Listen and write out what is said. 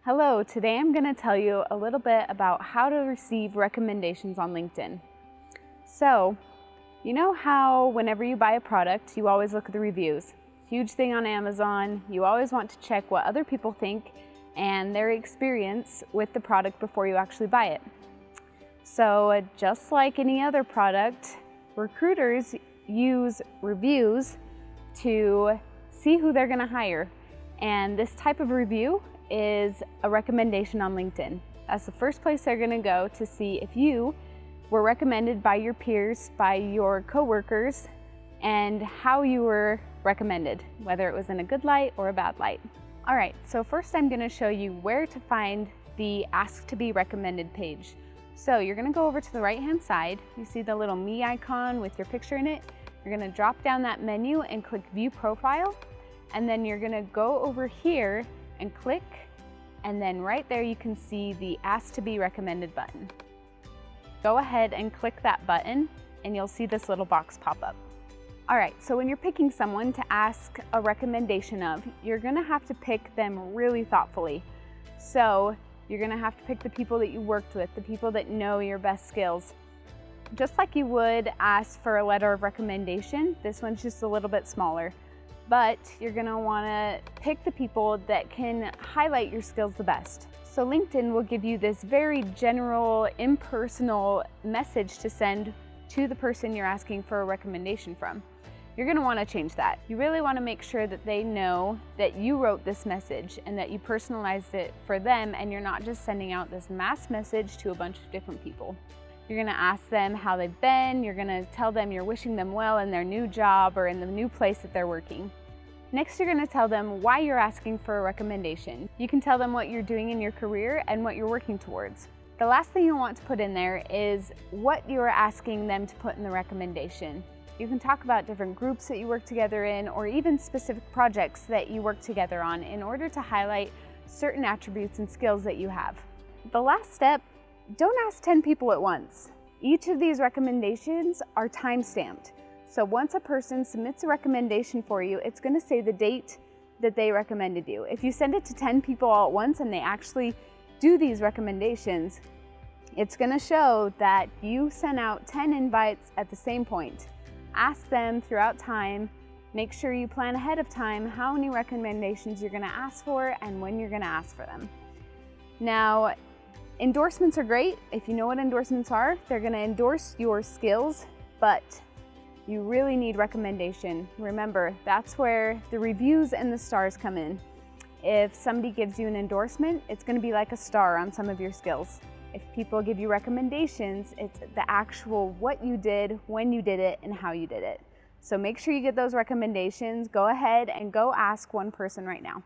Hello, today I'm going to tell you a little bit about how to receive recommendations on LinkedIn. So, you know how whenever you buy a product, you always look at the reviews. Huge thing on Amazon, you always want to check what other people think and their experience with the product before you actually buy it. So, just like any other product, recruiters use reviews to see who they're going to hire. And this type of review is a recommendation on LinkedIn. That's the first place they're going to go to see if you were recommended by your peers, by your coworkers, and how you were recommended, whether it was in a good light or a bad light. All right, so first I'm going to show you where to find the Ask to be Recommended page. So you're going to go over to the right-hand side. You see the little me icon with your picture in it. You're going to drop down that menu and click View Profile, and then you're going to go over here and click, and then right there you can see the Ask to be Recommended button. Go ahead and click that button and you'll see this little box pop up. All right, so when you're picking someone to ask a recommendation of, you're gonna have to pick them really thoughtfully. So you're gonna have to pick the people that you worked with, the people that know your best skills. Just like you would ask for a letter of recommendation, this one's just a little bit smaller. But you're gonna wanna pick the people that can highlight your skills the best. So LinkedIn will give you this very general, impersonal message to send to the person you're asking for a recommendation from. You're gonna wanna change that. You really wanna make sure that they know that you wrote this message and that you personalized it for them, and you're not just sending out this mass message to a bunch of different people. You're gonna ask them how they've been, you're gonna tell them you're wishing them well in their new job or in the new place that they're working. Next, you're gonna tell them why you're asking for a recommendation. You can tell them what you're doing in your career and what you're working towards. The last thing you want to put in there is what you're asking them to put in the recommendation. You can talk about different groups that you work together in, or even specific projects that you work together on in order to highlight certain attributes and skills that you have. The last step, don't ask 10 people at once. Each of these recommendations are time-stamped. So once a person submits a recommendation for you, it's gonna say the date that they recommended you. If you send it to 10 people all at once and they actually do these recommendations, it's gonna show that you sent out 10 invites at the same point. Ask them throughout time, make sure you plan ahead of time how many recommendations you're gonna ask for and when you're gonna ask for them. Now, endorsements are great. If you know what endorsements are, they're gonna endorse your skills, but you really need recommendation. Remember, that's where the reviews and the stars come in. If somebody gives you an endorsement, it's gonna be like a star on some of your skills. If people give you recommendations, it's the actual what you did, when you did it, and how you did it. So make sure you get those recommendations. Go ahead and go ask one person right now.